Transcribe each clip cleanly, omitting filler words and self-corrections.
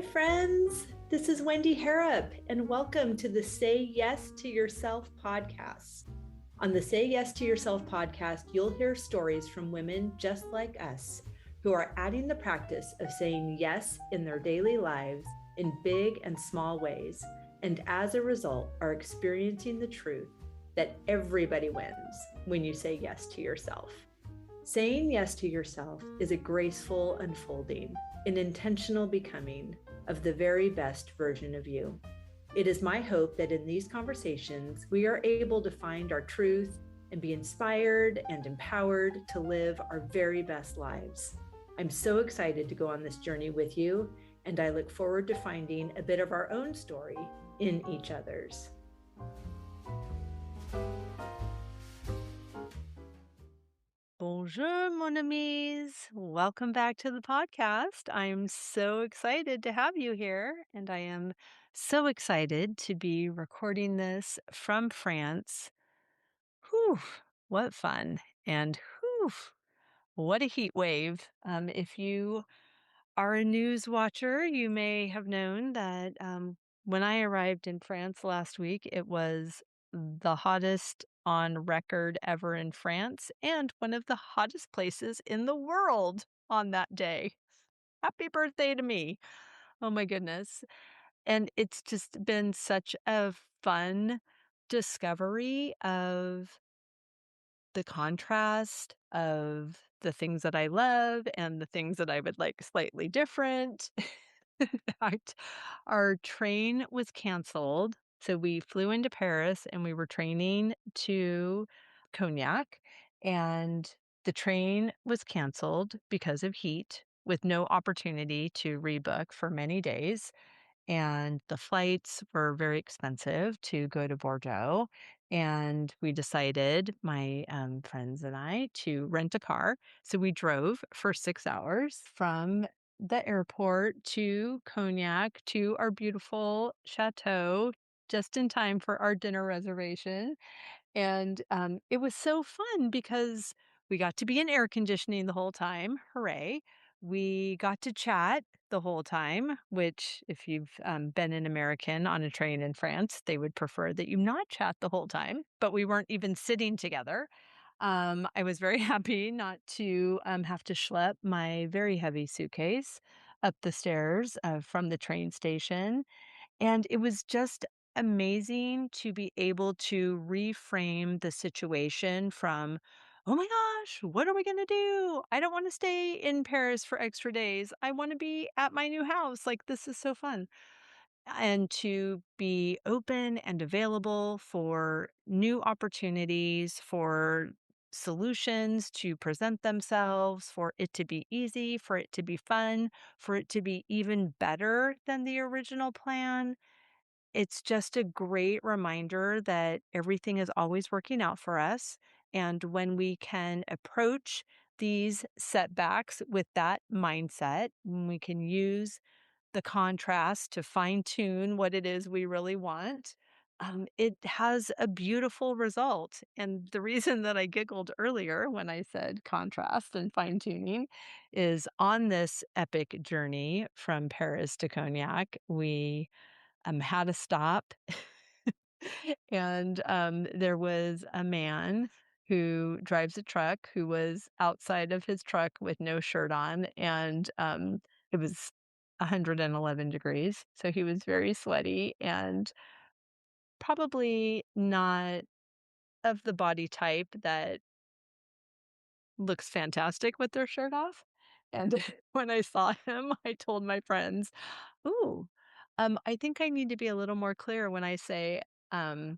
Hi, friends. This is Wendy Harrop, and welcome to the Say Yes to Yourself podcast. On the Say Yes to Yourself podcast, you'll hear stories from women just like us who are adding the practice of saying yes in their daily lives in big and small ways, and as a result, are experiencing the truth that everybody wins when you say yes to yourself. Saying yes to yourself is a graceful unfolding, an intentional becoming of the very best version of you. It is my hope that in these conversations, we are able to find our truth and be inspired and empowered to live our very best lives. I'm so excited to go on this journey with you, and I look forward to finding a bit of our own story in each other's. Bonjour, mon amis. Welcome back to the podcast. I'm so excited to have you here, and I am so excited to be recording this from France. Whew, what fun. And whew, what a heat wave. If you are a news watcher, you may have known that when I arrived in France last week, it was the hottest on record ever in France and one of the hottest places in the world on that day. Happy birthday to me. Oh my goodness. And it's just been such a fun discovery of the contrast of the things that I love and the things that I would like slightly different. In fact, our train was canceled. So we flew into Paris and we were training to Cognac, and the train was canceled because of heat with no opportunity to rebook for many days. And the flights were very expensive to go to Bordeaux. And we decided, my friends and I, to rent a car. So we drove for 6 hours from the airport to Cognac to our beautiful chateau just in time for our dinner reservation. And it was so fun because we got to be in air conditioning the whole time. Hooray. We got to chat the whole time, which, if you've been an American on a train in France, they would prefer that you not chat the whole time, but we weren't even sitting together. I was very happy not to have to schlep my very heavy suitcase up the stairs from the train station. And it was just amazing to be able to reframe the situation from, "Oh my gosh, what are we gonna do? I don't wanna stay in Paris for extra days. I wanna be at my new house. Like, this is so fun." And to be open and available for new opportunities, for solutions to present themselves, for it to be easy, for it to be fun, for it to be even better than the original plan. It's just a great reminder that everything is always working out for us. And when we can approach these setbacks with that mindset, when we can use the contrast to fine tune what it is we really want, it has a beautiful result. And the reason that I giggled earlier when I said contrast and fine tuning is on this epic journey from Paris to Cognac, we had to stop. And there was a man who drives a truck who was outside of his truck with no shirt on. And it was 111 degrees. So he was very sweaty and probably not of the body type that looks fantastic with their shirt off. And when I saw him, I told my friends, "Ooh, I think I need to be a little more clear when I say, a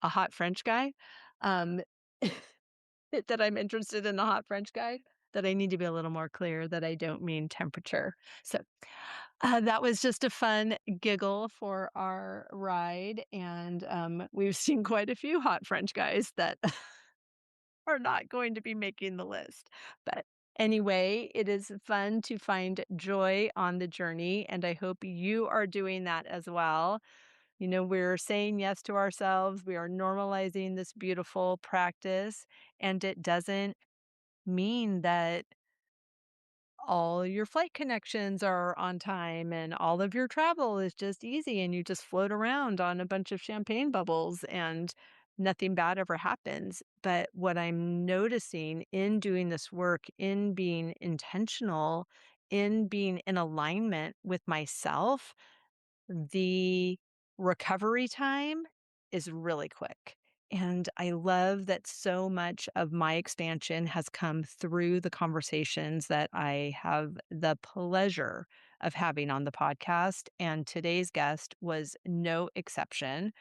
hot French guy, um, that I'm interested in a hot French guy, that I need to be a little more clear that I don't mean temperature." So, that was just a fun giggle for our ride, and, we've seen quite a few hot French guys that are not going to be making the list. But anyway, it is fun to find joy on the journey, and I hope you are doing that as well. You know, we're saying yes to ourselves, we are normalizing this beautiful practice, and it doesn't mean that all your flight connections are on time and all of your travel is just easy and you just float around on a bunch of champagne bubbles and nothing bad ever happens. But what I'm noticing in doing this work, in being intentional, in being in alignment with myself, the recovery time is really quick. And I love that so much of my expansion has come through the conversations that I have the pleasure of having on the podcast. And today's guest was no exception.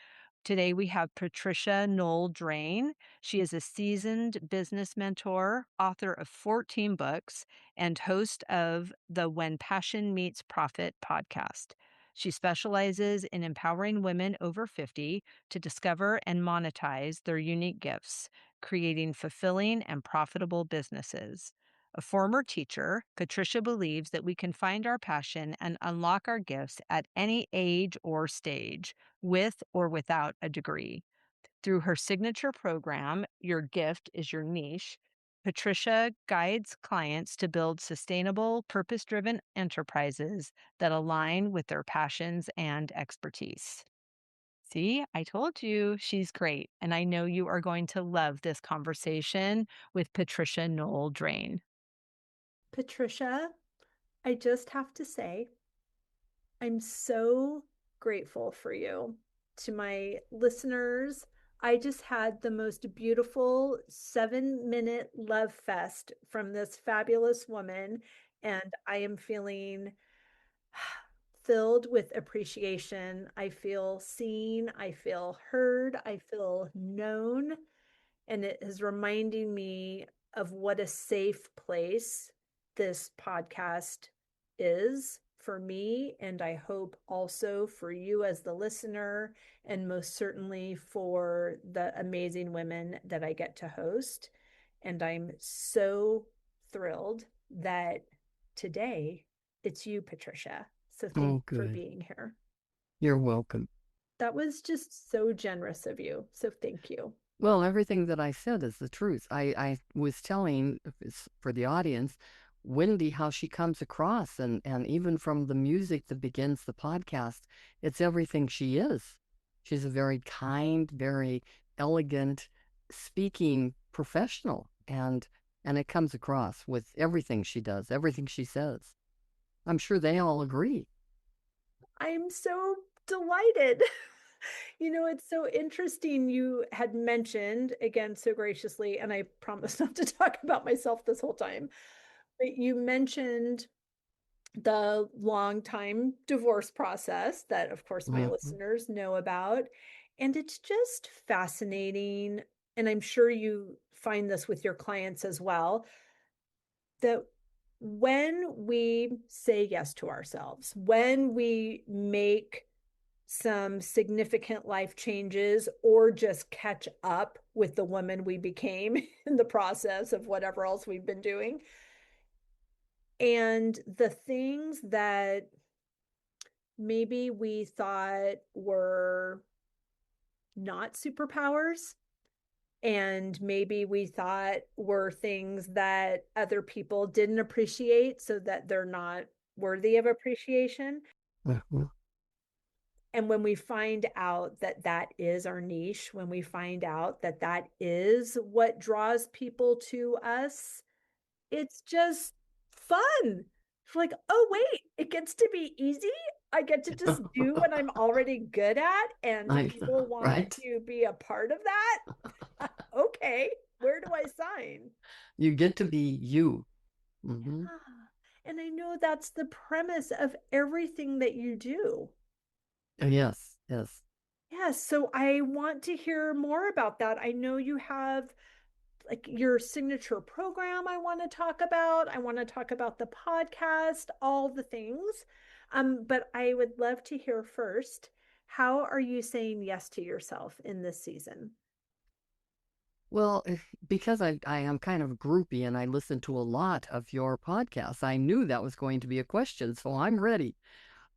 Today we have Patricia Noel Drain. She is a seasoned business mentor, author of 14 books, and host of the When Passion Meets Profit podcast. She specializes in empowering women over 50 to discover and monetize their unique gifts, creating fulfilling and profitable businesses. A former teacher, Patricia believes that we can find our passion and unlock our gifts at any age or stage, with or without a degree. Through her signature program, Your Gift is Your Niche, Patricia guides clients to build sustainable, purpose driven enterprises that align with their passions and expertise. See, I told you she's great. And I know you are going to love this conversation with Patricia Noel Drain. Patricia, I just have to say, I'm so grateful for you. To my listeners, I just had the most beautiful 7-minute love fest from this fabulous woman, and I am feeling filled with appreciation. I feel seen, I feel heard, I feel known, and it is reminding me of what a safe place this podcast is for me. And I hope also for you as the listener, and most certainly for the amazing women that I get to host. And I'm so thrilled that today it's you, Patricia. So thank Oh, you for good. being here. You're welcome. That was just so generous of you. So thank you. Well, everything that I said is the truth. I was telling for the audience, Wendy, how she comes across, and even from the music that begins the podcast, it's everything she is. She's a very kind, very elegant speaking professional, and it comes across with everything she does, everything she says. I'm sure they all agree. I'm so delighted. It's so interesting. You had mentioned, again, so graciously, and I promise not to talk about myself this whole time, but you mentioned the long time divorce process that, of course, my Mhm. listeners know about. And it's just fascinating. And I'm sure you find this with your clients as well, that when we say yes to ourselves, when we make some significant life changes or just catch up with the woman we became in the process of whatever else we've been doing. And the things that maybe we thought were not superpowers, and maybe we thought were things that other people didn't appreciate, so that they're not worthy of appreciation. Mhm. And when we find out that that is our niche, when we find out that that is what draws people to us, it's just fun. It's like, oh, wait, it gets to be easy. I get to just do what I'm already good at, and I people want right? to be a part of that. Okay, where do I sign? You get to be you. Hmm. Yeah. And I know that's the premise of everything that you do. Yes, yes. Yes, so I want to hear more about that. I know you have like your signature program I want to talk about. I want to talk about the podcast, all the things. But I would love to hear first, how are you saying yes to yourself in this season? Well, because I am kind of a groupie and I listen to a lot of your podcasts, I knew that was going to be a question, so I'm ready.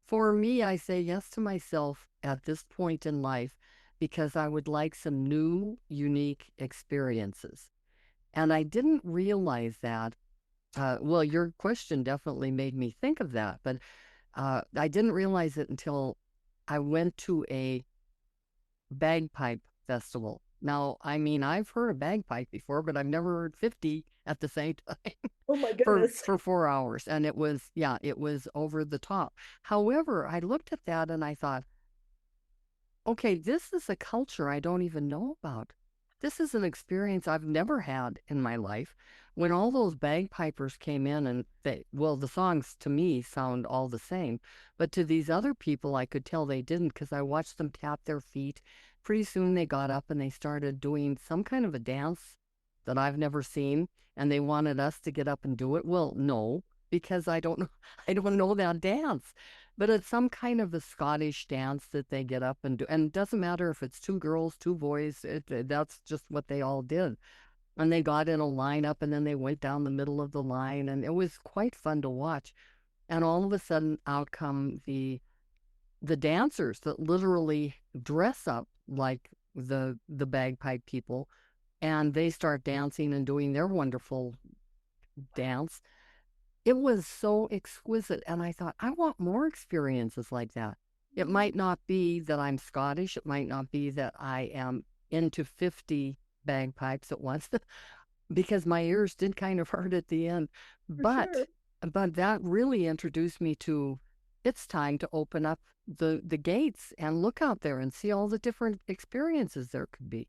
For me, I say yes to myself at this point in life because I would like some new, unique experiences. And I didn't realize that Well, your question definitely made me think of that, but I didn't realize it until I went to a bagpipe festival. Now, I mean, I've heard a bagpipe before, but I've never heard 50 at the same time Oh my for goodness. 4 hours, and it was, yeah, it was over the top. However, I looked at that and I thought, okay, this is a culture I don't even know about. This is an experience I've never had in my life. When all those bagpipers came in and well, the songs to me sound all the same, but to these other people, I could tell they didn't because I watched them tap their feet. Pretty soon they got up and they started doing some kind of a dance that I've never seen, and they wanted us to get up and do it. Well, no, because I don't know, I don't know that dance. But it's some kind of a Scottish dance that they get up and do. And it doesn't matter if it's two girls, two boys, that's just what they all did. And they got in a lineup and then they went down the middle of the line. And it was quite fun to watch. And all of a sudden, out come the dancers that literally dress up like the bagpipe people. And they start dancing and doing their wonderful dance. It was so exquisite, and I thought, I want more experiences like that. It might not be that I'm Scottish. It might not be that I am into 50 bagpipes at once, because my ears did kind of hurt at the end. For sure. But that really introduced me to it's time to open up the gates and look out there and see all the different experiences there could be.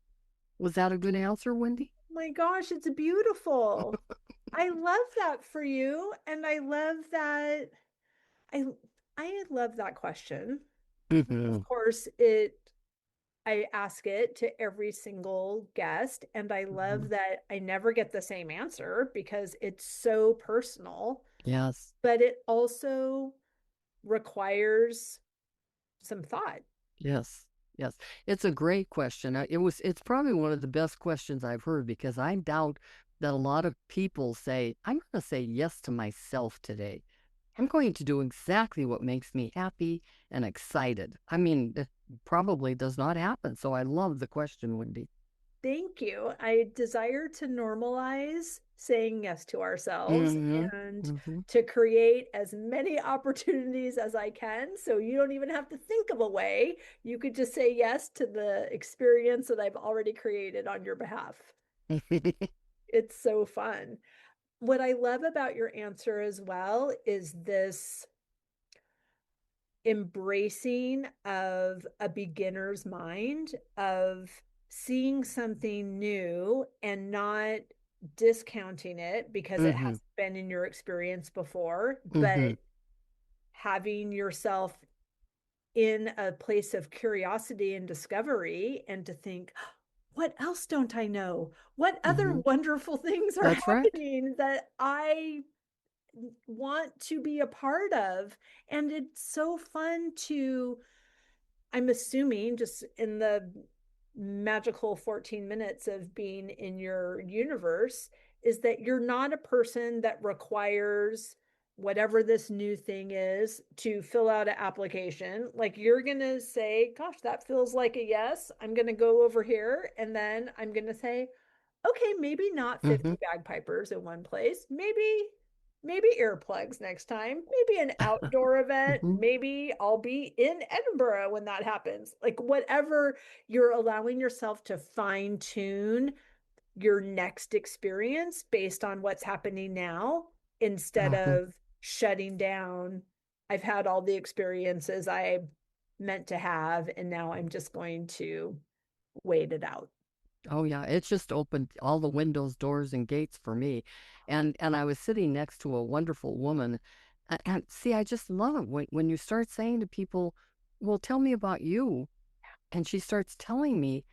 Was that a good answer, Wendy? My gosh, it's beautiful. I love that for you. And I love that I I love that question. Mm-hmm. Of course, I ask it to every single guest, and I Mm-hmm. love that I never get the same answer because it's so personal, Yes. but it also requires some thought. Yes, yes. It's a great question. It's probably one of the best questions I've heard because I doubt that a lot of people say, I'm going to say yes to myself today. I'm going to do exactly what makes me happy and excited. I mean, it probably does not happen. So I love the question, Wendy. Thank you. I desire to normalize saying yes to ourselves Mm-hmm. and Mm-hmm. to create as many opportunities as I can. So you don't even have to think of a way. You could just say yes to the experience that I've already created on your behalf. It's so fun. What I love about your answer as well is this embracing of a beginner's mind, of seeing something new and not discounting it because it Mm-hmm. hasn't been in your experience before, Mm-hmm. but having yourself in a place of curiosity and discovery and to think, what else don't I know? What other Mm-hmm. wonderful things are That's right. happening that I want to be a part of? And it's so fun to, I'm assuming, just in the magical 14 minutes of being in your universe, is that you're not a person that requires whatever this new thing is to fill out an application. Like you're going to say, gosh, that feels like a yes. I'm going to go over here. And then I'm going to say, okay, maybe not Mm-hmm. 50 bagpipers in one place. Maybe earplugs next time. Maybe an outdoor event. Mm-hmm. Maybe I'll be in Edinburgh when that happens. Like whatever, you're allowing yourself to fine tune your next experience based on what's happening now instead Uh-huh. of shutting down. I've had all the experiences I meant to have, and now I'm just going to wait it out. Oh yeah, it's just opened all the windows, doors, and gates for me. And I was sitting next to a wonderful woman. And see, I just love it when you start saying to people, well, tell me about you. And she starts telling me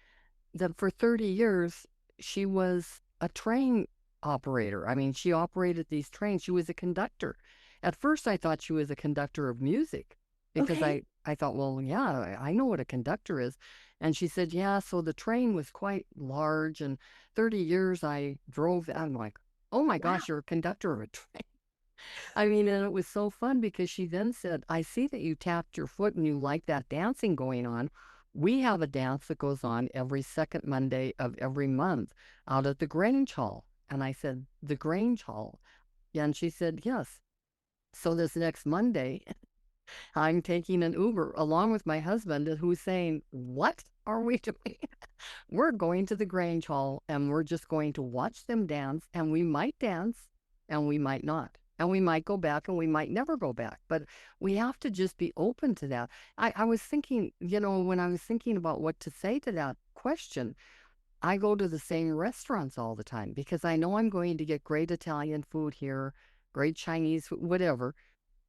that for 30 years, she was a train operator. I mean, she operated these trains. She was a conductor. At first, I thought she was a conductor of music because Okay. I thought, well, yeah, I know what a conductor is. And she said, yeah, so the train was quite large. And 30 years I drove. I'm like, oh my Wow. gosh, you're a conductor of a train. I mean, and it was so fun because she then said, I see that you tapped your foot and you like that dancing going on. We have a dance that goes on every second Monday of every month out at the Grange Hall. And I said, the Grange Hall. And she said, yes. So this next Monday, I'm taking an Uber along with my husband who's saying, what are we doing? We're going to the Grange Hall and we're just going to watch them dance, and we might dance and we might not. And we might go back and we might never go back. But we have to just be open to that. I was thinking, when I was thinking about what to say to that question, I go to the same restaurants all the time because I know I'm going to get great Italian food here, great Chinese food, whatever.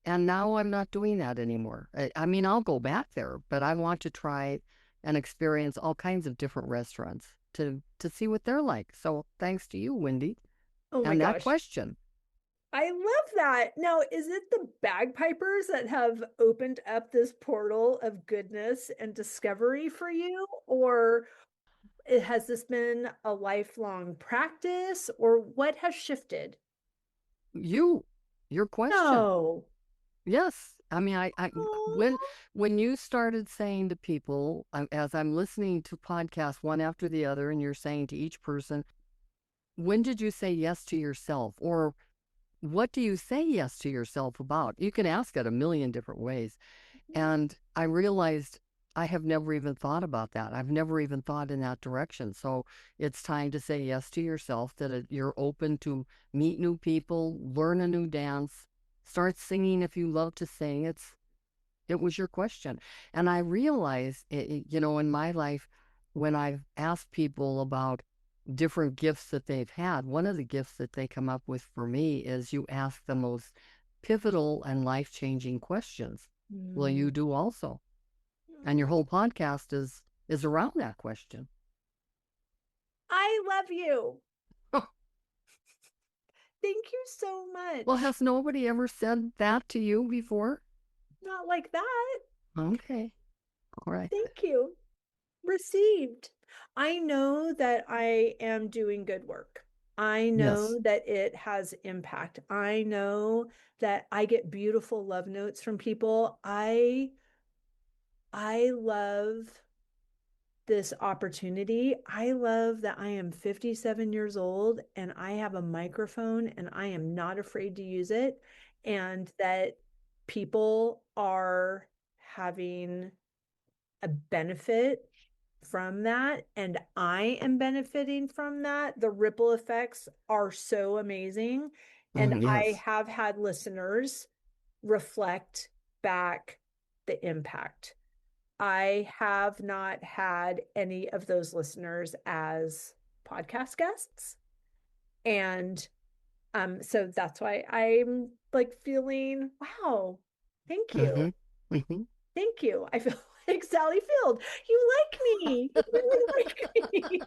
And now I'm not doing that anymore. I mean, I'll go back there, but I want to try and experience all kinds of different restaurants to see what they're like. So thanks to you, Wendy, Oh my and that gosh. question. I love that. Now, is it the bagpipers that have opened up this portal of goodness and discovery for you? Or has this been a lifelong practice? Or what has shifted? Your question. No. Yes. I mean, I when Oh. when you started saying to people, as I'm listening to podcasts one after the other, and you're saying to each person, when did you say yes to yourself? Or what do you say yes to yourself about? You can ask it a million different ways. And I realized I have never even thought about that. I've never even thought in that direction. So it's time to say yes to yourself, that you're open to meet new people, learn a new dance, start singing if you love to sing. It was your question. And I realized, in my life, when I've asked people about different gifts that they've had, one of the gifts that they come up with for me is you ask the most pivotal and life-changing questions. Well, Mm. you do also. And your whole podcast is around that question. I love you. Thank you so Well, much. has nobody ever said that to you before? Not like that. Okay. All right. Thank you. Received. I know that I am doing good work. I Yes. know that it has impact. I know that I get beautiful love notes from people. I love this opportunity. I love that I am 57 years old and I have a microphone and I am not afraid to use it, and that people are having a benefit from that and I am benefiting from that. The ripple effects are so amazing. And I Yes. have had listeners reflect back the impact. I have not had any of those listeners as podcast guests. And so that's why I'm like feeling, wow, thank you. Mm-hmm. Mm-hmm. Thank you. I feel like Sally Field. You like me. You really like me.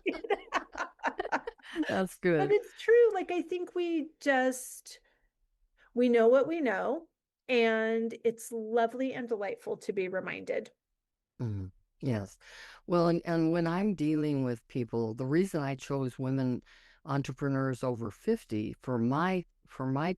That's But good. it's true. Like, I think we know what we know, and it's lovely and delightful to be reminded. Mhm. Yes. Well, and when I'm dealing with people, the reason I chose women entrepreneurs over 50 for my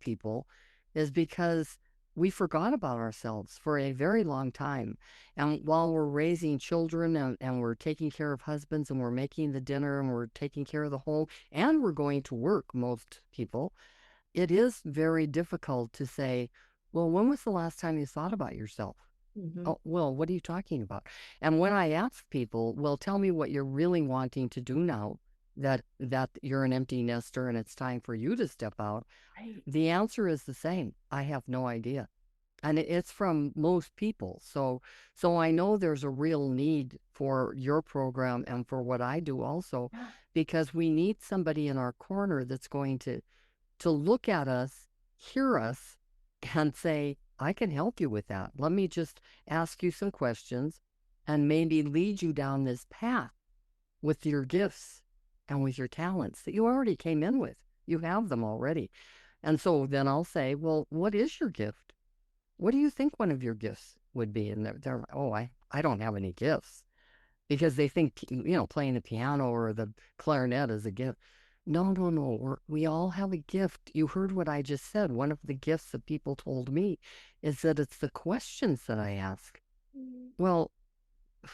people is because we forgot about ourselves for a very long time. And while we're raising children, and we're taking care of husbands, and we're making the dinner, and we're taking care of the home, and we're going to work, most people, it is very difficult to say, well, when was the last time you thought about yourself? Mhm. Oh, well, what are you talking about? And when I ask people, well, tell me what you're really wanting to do now that you're an empty nester and it's time for you to step out, Right. the answer is the same. I have no idea. And it's from most people. So I know there's a real need for your program and for what I do also, Yeah. because we need somebody in our corner that's going to look at us, hear us, and say, I can help you with that. Let me just ask you some questions and maybe lead you down this path with your gifts and with your talents that you already came in with. You have them already. And so then I'll say, well, what is your gift? What do you think one of your gifts would be? And they're like, oh, I don't have any gifts, because they think, playing the piano or the clarinet is a gift. No, no, no. We all have a gift. You heard what I just said. One of the gifts that people told me is that it's the questions that I ask. Mm. Well,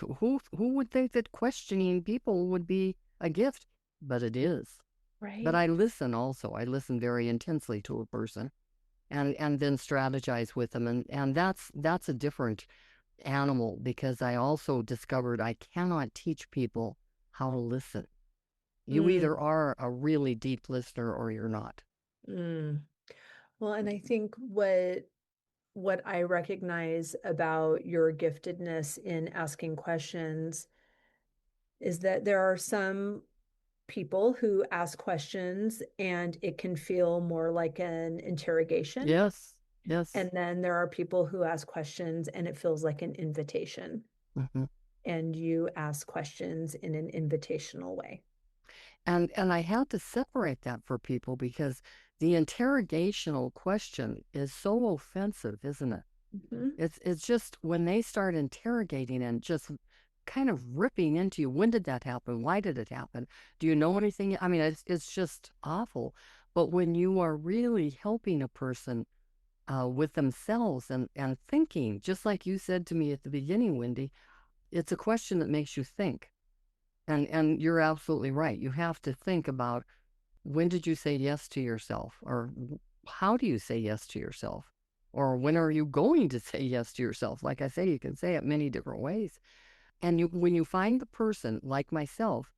who would think that questioning people would be a gift? But it is. But Right. I listen also. I listen very intensely to a person and then strategize with them. And that's a different animal because I also discovered I cannot teach people how to listen. You Mm, either are a really deep listener or you're not. mm. Well, and I think what I recognize about your giftedness in asking questions is that there are some people who ask questions and it can feel more like an interrogation. Yes, yes. And then there are people who ask questions and it feels like an invitation. Hmm. And you ask questions in an invitational way. And I had to separate that for people because the interrogational question is so offensive, isn't it? Mhm. It's just when they start interrogating and just kind of ripping into you. When did that happen? Why did it happen? Do you know anything? I mean, it's just awful. But when you are really helping a person with themselves and thinking, just like you said to me at the beginning, Wendy, it's a question that makes you think. And you're absolutely right. You have to think about when did you say yes to yourself? Or how do you say yes to yourself? Or when are you going to say yes to yourself? Like I say, you can say it many different ways. And when you find the person like myself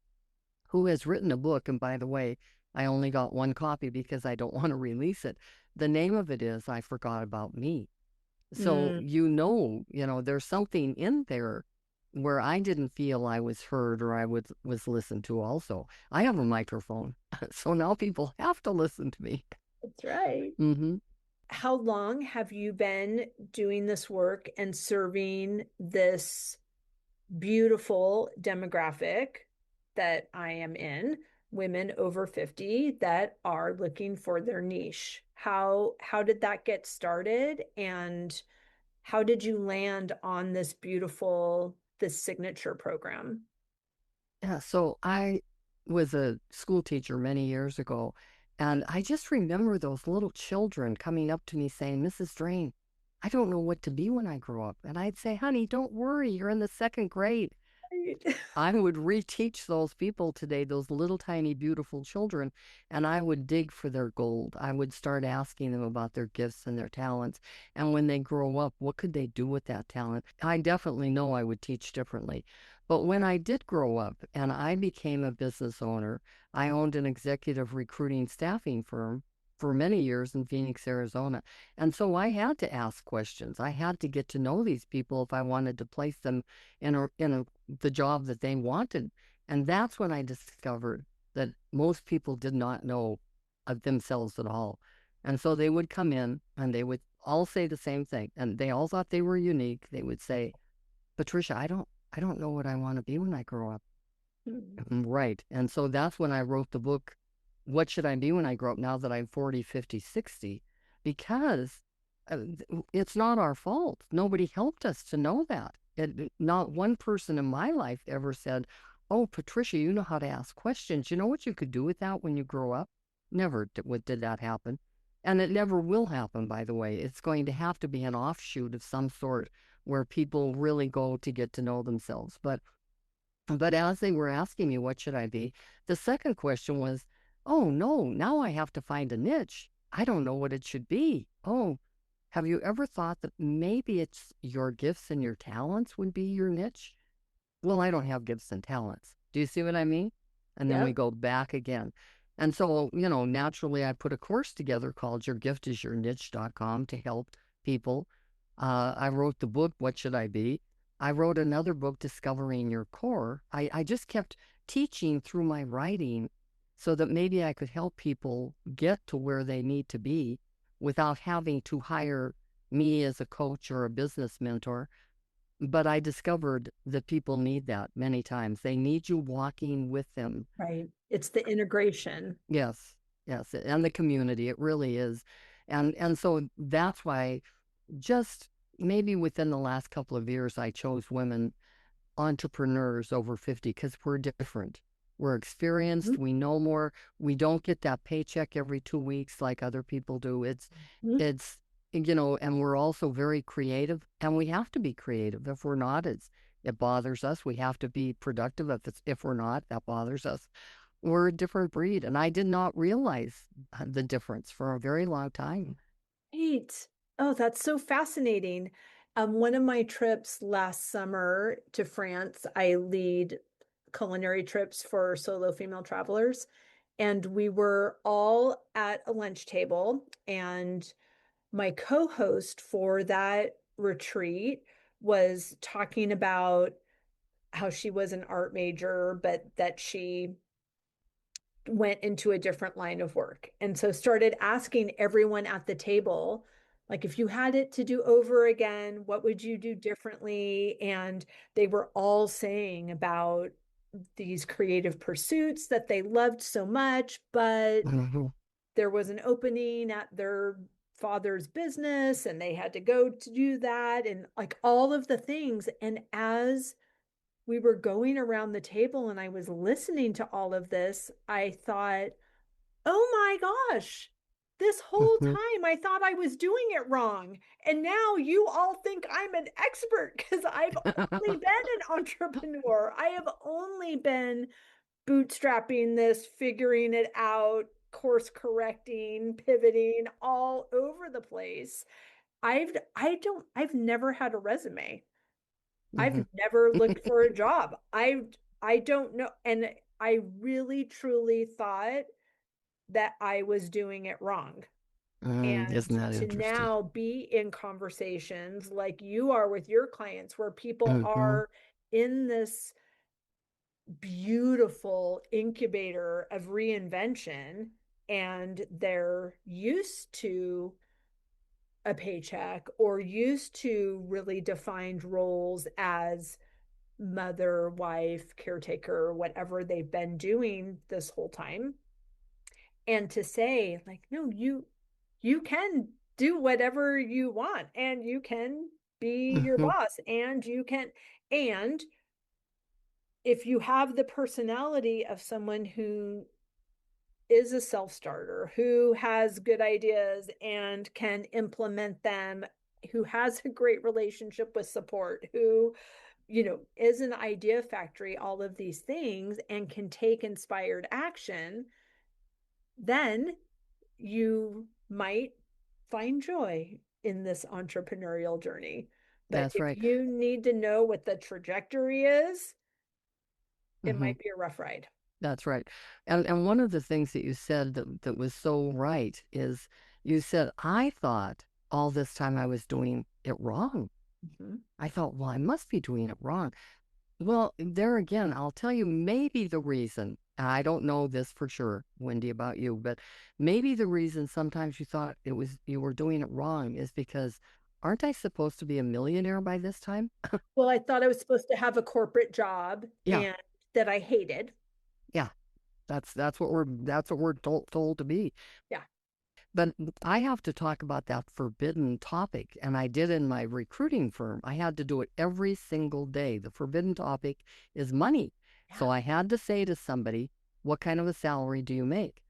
who has written a book, and by the way, I only got one copy because I don't want to release it. The name of it is I Forgot About Me. So Mm, there's something in there where I didn't feel I was heard or was listened to also. I have a microphone, so now people have to listen to me. that's right. Hmm. How long have you been doing this work and serving this beautiful demographic that I am in, women over 50 that are looking for their niche? How did that get started and how did you land on this signature program? Yeah, so I was a school teacher many years ago, and I just remember those little children coming up to me saying, Mrs. Drain, I don't know what to be when I grow up. And I'd say, honey, don't worry, you're in the second grade. Right. I would reteach those people today, those little tiny beautiful children, and I would dig for their gold. I would start asking them about their gifts and their talents. And when they grow up, what could they do with that talent? I definitely know I would teach differently. But when I did grow up and I became a business owner, I owned an executive recruiting staffing firm for many years in Phoenix, Arizona. And so I had to ask questions. I had to get to know these people if I wanted to place them in the job that they wanted. And that's when I discovered that most people did not know of themselves at all. And so they would come in and they would all say the same thing. And they all thought they were unique. They would say, Patricia, I don't know what I want to be when I grow up. Right. And so that's when I wrote the book, What Should I Be When I Grow Up, now that I'm 40, 50, 60, because it's not our fault. Nobody helped us to know that. Not one person in my life ever said, oh, Patricia, you know how to ask questions. You know what you could do with that when you grow up? Never did that happen. And it never will happen, by the way. It's going to have to be an offshoot of some sort where people really go to get to know themselves. But as they were asking me, what should I be? The second question was, oh no, now I have to find a niche. I don't know what it should be. Oh, have you ever thought that maybe it's your gifts and your talents would be your niche? Well, I don't have gifts and talents. Do you see what I mean? And then we Yep. go back again. And so, naturally, I put a course together called YourGiftIsYourNiche.com to help people. I wrote the book, What Should I Be? I wrote another book, Discovering Your Core. I just kept teaching through my writing so that maybe I could help people get to where they need to be without having to hire me as a coach or a business mentor. But I discovered that people need that many times. They need you walking with them. Right. It's the integration. Yes, yes, and the community, it really is. And so that's why just maybe within the last couple of years, I chose women entrepreneurs over 50 because we're different. We're experienced, Mhm. we know more. We don't get that paycheck every 2 weeks like other people do. Mhm. It's and we're also very creative, and we have to be creative. If we're not, it bothers us. We have to be productive. If we're not, that bothers us. we're a different breed. And I did not realize the difference for a very long time. Right. Oh, that's so fascinating. One of my trips last summer to France, I lead culinary trips for solo female travelers. And we were all at a lunch table, and my co-host for that retreat was talking about how she was an art major, but that she went into a different line of work. And so started asking everyone at the table, like, if you had it to do over again, what would you do differently? And they were all saying about these creative pursuits that they loved so much, but Mm-hmm. there was an opening at their father's business and they had to go to do that, and like all of the things. And as we were going around the table and I was listening to all of this, I thought, oh my gosh, this whole Mm-hmm. time I thought I was doing it wrong. And now you all think I'm an expert because I've only been an entrepreneur. I have only been bootstrapping this, figuring it out, course correcting, pivoting all over the place. I've never had a resume. Mm-hmm. I've never looked for a job. I don't know. And I really truly thought that I was doing it wrong. And Isn't that to interesting? now be in conversations like you are with your clients, where people Mm-hmm. are in this beautiful incubator of reinvention, and they're used to a paycheck or used to really defined roles as mother, wife, caretaker, whatever they've been doing this whole time. And to say, like, no, you can do whatever you want, and you can be your Mm-hmm. boss, and you can, and if you have the personality of someone who is a self-starter, who has good ideas and can implement them, who has a great relationship with support, who, is an idea factory, all of these things, and can take inspired action, then you might find joy in this entrepreneurial journey. But That's if right. you need to know what the trajectory is, it Mm-hmm. might be a rough ride. That's right. And one of the things that you said that was so right is you said, I thought all this time I was doing it wrong. Mhm. I thought, well, I must be doing it wrong. Well, there again, I'll tell you maybe the reason. I don't know this for sure, Wendy, about you, but maybe the reason sometimes you thought you were doing it wrong is because aren't I supposed to be a millionaire by this time? Well, I thought I was supposed to have a corporate job Yeah, and that I hated. yeah. That's what we're told to be. Yeah. But I have to talk about that forbidden topic. And I did in my recruiting firm. I had to do it every single day. The forbidden topic is money. So Yeah. I had to say to somebody, what kind of a salary do you make?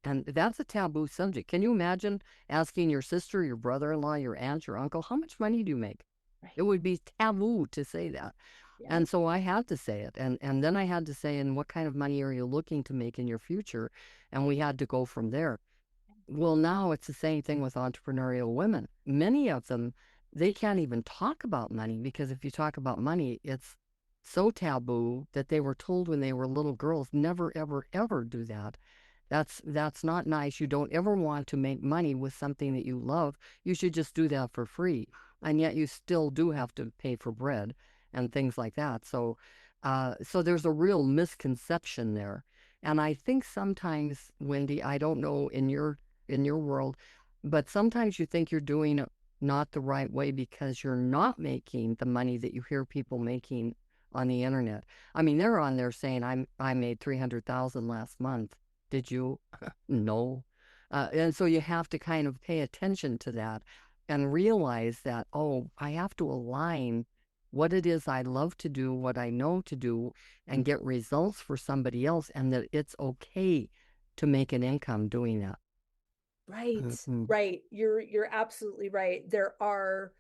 And that's a taboo subject. Can you imagine asking your sister, your brother in law, your aunt, your uncle, how much money do you make? Right. It would be taboo to say that. Yeah. And so I had to say it. And then I had to say, and what kind of money are you looking to make in your future? And we had to go from there. Well, now it's the same thing with entrepreneurial women. Many of them, they can't even talk about money because if you talk about money, it's so taboo that they were told when they were little girls, never, ever, ever do that. That's not nice. You don't ever want to make money with something that you love. You should just do that for free. And yet you still do have to pay for bread and things like that. So there's a real misconception there. And I think sometimes, Wendy, I don't know in your world, but sometimes you think you're doing it not the right way because you're not making the money that you hear people making on the internet. I mean, they're on there saying I made 300,000 last month. Did you? No. And so you have to kind of pay attention to that and realize that, oh, I have to align what it is I love to do, what I know to do, and get results for somebody else, and that it's okay to make an income doing that. Right. Mhm. Right. You're absolutely right. There are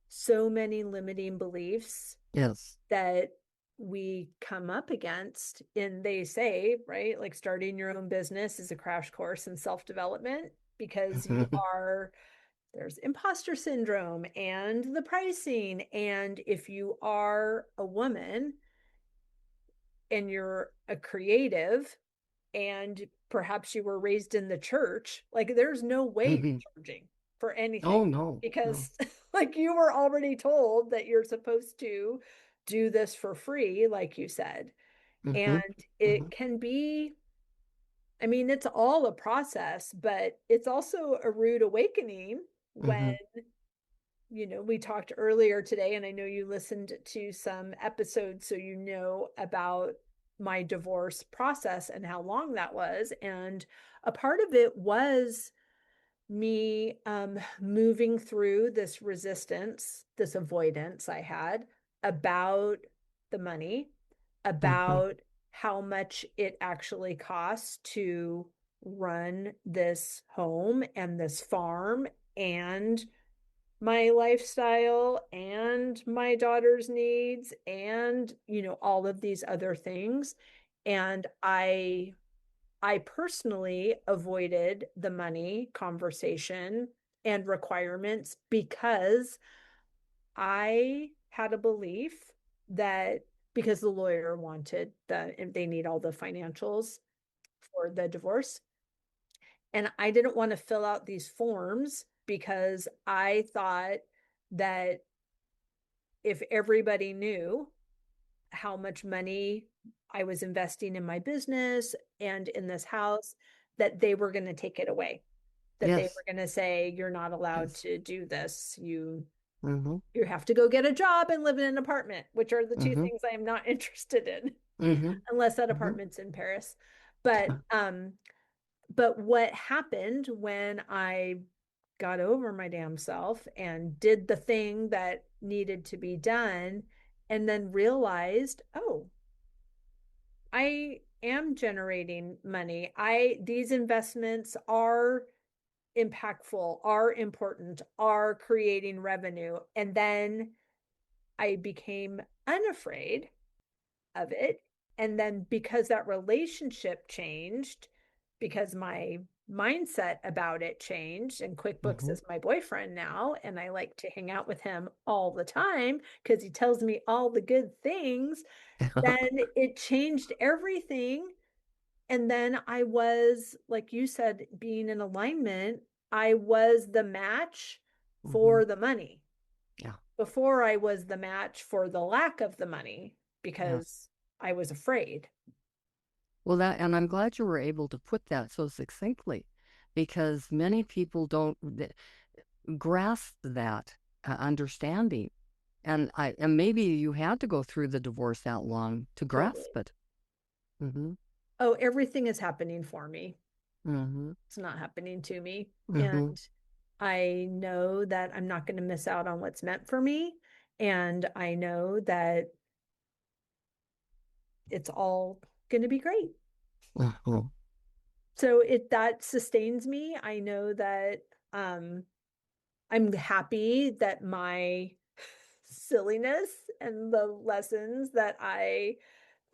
so many limiting beliefs Yes. that we come up against, and they say, right, like starting your own business is a crash course in self-development because there's imposter syndrome and the pricing. And if you are a woman and you're a creative and perhaps you were raised in the church, like there's no way you're charging for anything Oh, no, no. because like you were already told that you're supposed to do this for free, like you said. Mm-hmm. And it Mm-hmm. can be, I mean, it's all a process, but it's also a rude awakening when, Mm-hmm. we talked earlier today, and I know you listened to some episodes, so you know about my divorce process and how long that was. And a part of it was me moving through this resistance, this avoidance I had about the money, Mm-hmm. about how much it actually costs to run this home and this farm and my lifestyle and my daughter's needs and all of these other things. And I personally avoided the money conversation and requirements because I had a belief that because the lawyer wanted they need all the financials for the divorce. And I didn't want to fill out these forms because I thought that if everybody knew how much money I was investing in my business and in this house, that they were going to take it away, that they Yes, were going to say, you're not allowed yes. to do this. Mm-hmm. You have to go get a job and live in an apartment, which are the two Mm-hmm. things I am not interested in, Mm-hmm. unless that Mm-hmm. apartment's in Paris. But what happened when I got over my damn self and did the thing that needed to be done, and then realized, oh, I am generating money. These investments are impactful, are important, are creating revenue. And then I became unafraid of it. And then because that relationship changed, because my mindset about it changed, and QuickBooks Mm-hmm. is my boyfriend now, and I like to hang out with him all the time because he tells me all the good things, then it changed everything. And then I was, like you said, being in alignment, I was the match Mm-hmm. for the money. Yeah. Before I was the match for the lack of the money Yes. because I was afraid. Well, and I'm glad you were able to put that so succinctly, because many people don't grasp that understanding. And maybe you had to go through the divorce that long to Totally. grasp it. Mm-hmm. Oh, everything is happening for me. Mm-hmm. It's not happening to me. And Mm-hmm. I know that I'm not going to miss out on what's meant for me. And I know that it's all going to be great. Mm-hmm. So that sustains me. I know that um I'm happy that my silliness and the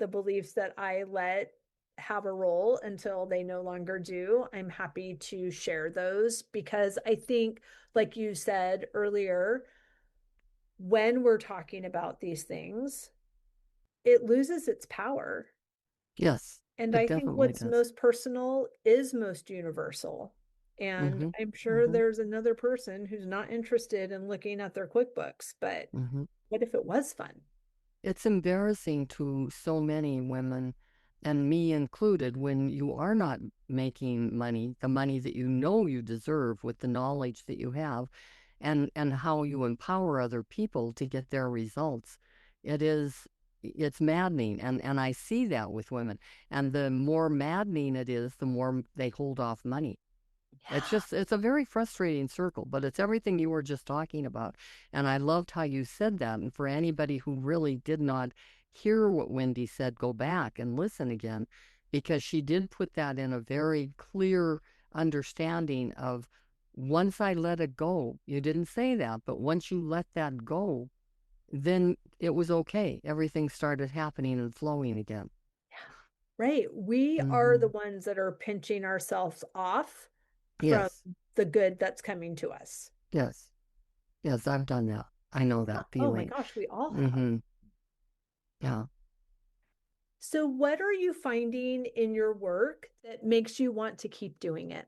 beliefs that I let have a role until they no longer do. I'm happy to share those because I think, like you said earlier, when we're talking about these things, it loses its power. Yes, And it I think definitely what's does. most personal is most universal. And Mm-hmm. I'm sure Mm-hmm. there's another person who's not interested in looking at their QuickBooks, but Mm-hmm. what if it was fun? It's embarrassing to so many women, and me included, when you are not making money, the money that you know you deserve with the knowledge that you have, and how you empower other people to get their results. It's maddening, and I see that with women. And the more maddening it is, the more they hold off money. Yeah. It's a very frustrating circle, but it's everything you were just talking about. And I loved how you said that. And for anybody who really did not hear what Wendy said, go back and listen again, because she did put that in a very clear understanding of, once I let it go, you didn't say that, but once you let that go, then it was okay. Everything started happening and flowing again. Right. We are the ones that are pinching ourselves off from Yes, the good that's coming to us. yes, yes, I've done that. I know that Oh my feeling. gosh, we all have. Mm-hmm. Yeah. So, what are you finding in your work that makes you want to keep doing it?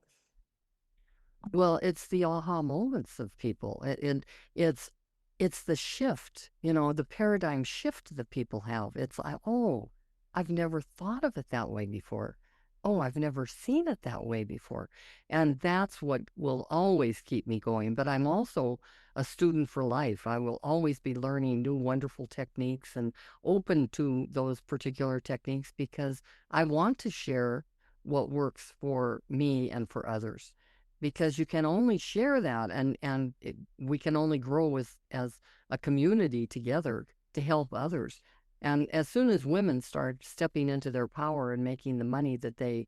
Well, it's the aha moments of people. It's it's the shift, the paradigm shift that people have. It's like, oh, I've never thought of it that way before. Oh, I've never seen it that way before. And that's what will always keep me going. But I'm also a student for life. I will always be learning new wonderful techniques and open to those particular techniques because I want to share what works for me and for others, because you can only share that, and we can only grow as a community together to help others. And as soon as women start stepping into their power and making the money that they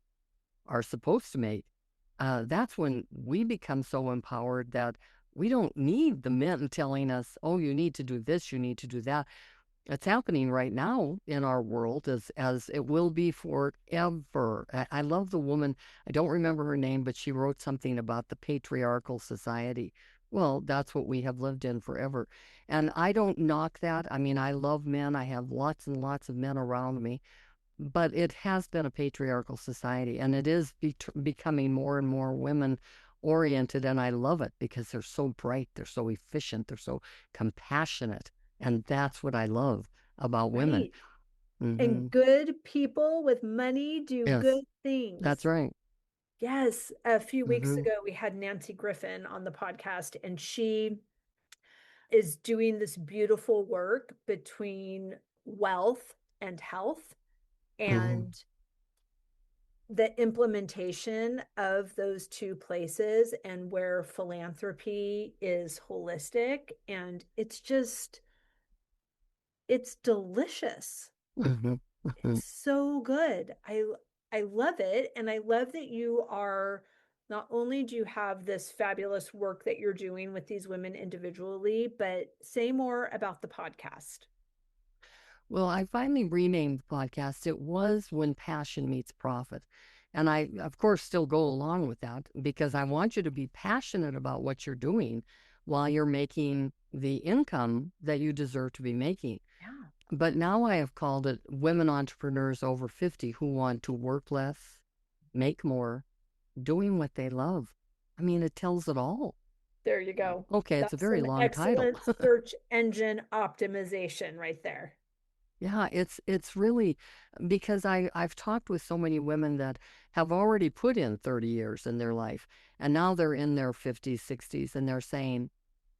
are supposed to make, that's when we become so empowered that we don't need the men telling us, oh, you need to do this, you need to do that. It's happening right now in our world, as it will be forever. I love the woman. I don't remember her name, but she wrote something about the patriarchal society. Well, that's what we have lived in forever. And I don't knock that. I mean, I love men. I have lots and lots of men around me, but it has been a patriarchal society, and it is becoming more and more women oriented. And I love it because they're so bright, they're so efficient, they're so compassionate. And that's what I love about women. Right. Mm-hmm. And good people with money do Yes, good that's things. right. Yes. A few weeks Mm-hmm. ago, we had Nancy Griffin on the podcast, and she is doing this beautiful work between wealth and health Mm-hmm. and the implementation of those two places, and where philanthropy is holistic. And it's delicious. Mm-hmm. Mm-hmm. It's so good. I love it, and I love that you are, not only do you have this fabulous work that you're doing with these women individually, but say more about the podcast. Well, I finally renamed the podcast. It was When Passion Meets Profit. And I, of course, still go along with that because I want you to be passionate about what you're doing while you're making the income that you deserve to be making. Yeah. But now I have called it Women Entrepreneurs Over 50 Who Want to Work Less, Make More, Doing What They Love. I mean, it tells it all. There you go. Okay, it's a That's very some long title. excellent search engine optimization right there. Yeah, it's really because I've talked with so many women that have already put in 30 years in their life, and now they're in their 50s, 60s, and they're saying,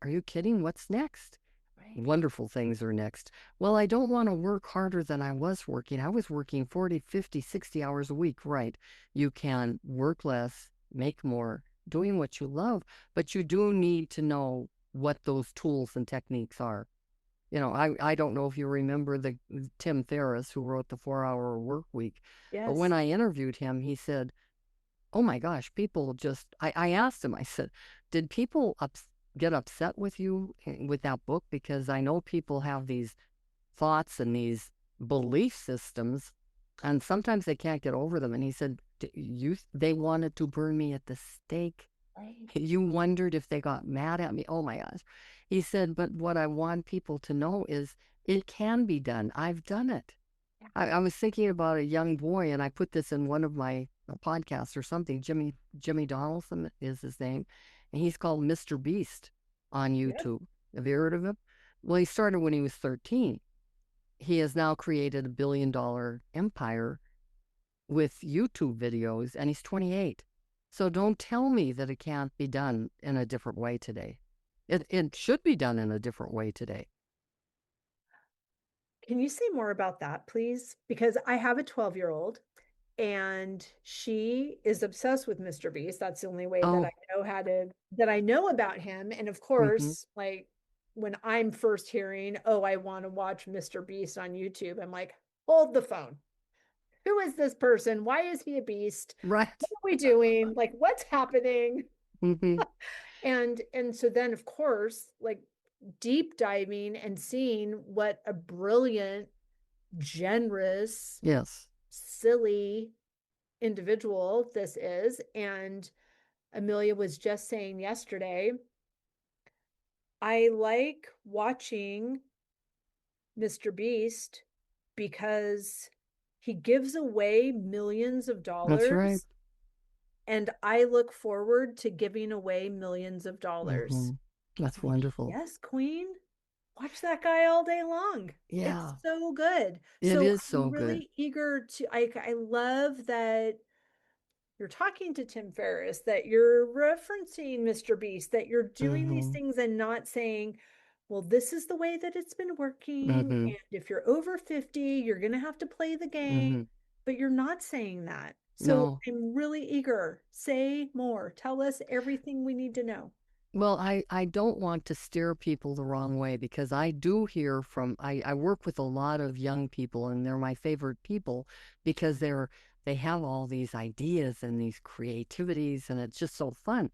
"Are you kidding? What's next?" Right. Wonderful things are next. Well, I don't want to work harder than I was working. I was working 40, 50, 60 hours a week, right? You can work less, make more, doing what you love, but you do need to know what those tools and techniques are. I don't know if you remember the Tim Ferriss who wrote the 4 Hour Work Week, but when Yes. I interviewed him, he said, "Oh my gosh, people just." I asked him. I said, "Did people get upset with you with that book? Because I know people have these thoughts and these belief systems, and sometimes they can't get over them." And he said, They wanted to burn me at the stake. Right. You wondered if they got mad at me. Oh my gosh." He said, "But what I want people to know is it can be done. I've done it." Yeah. I was thinking about a young boy, and I put this in one of my podcasts or something. Jimmy Donaldson is his name, and he's called Mr. Beast on Yep. YouTube. Have you heard of him? Well, he started when he was 13. He has now created $1 billion empire with YouTube videos, and he's 28. So don't tell me that it can't be done in a different way today. It should be done in a different way today. Can you say more about that, please? Because I have a 12-year-old, and she is obsessed with Mr. Beast. That's the only way that I Oh, know that I know about him. And of mm-hmm. course, like when I'm first hearing, oh, I want to watch Mr. Beast on YouTube, I'm like, hold the phone. Who is this person? Why is he a beast? Right. What are we doing? Like, what's happening? Mm-hmm. And so then, of course, like deep diving and seeing what a brilliant, generous, Yes. silly individual this is. And Amelia was just saying yesterday, I like watching Mr. Beast because he gives away millions of That's right. dollars. And I look forward to giving away millions of Hmm. dollars. That's Like, wonderful. yes, Queen, watch that guy all day long. It's Yeah, so good. it So is I'm so good. really eager to, I love that you're talking to Tim Ferriss, that you're referencing Mr. Beast, that you're doing these Hmm. things and not saying, well, this is the way that it's been working. Hmm. And if you're over 50, you're going to have to play the game. Hmm. But you're not saying that. So No. I'm really eager. Say more. Tell us everything we need to know. Well, I don't want to steer people the wrong way because I do hear from I work with a lot of young people and they're my favorite people because they have all these ideas and these creativities and it's just so fun.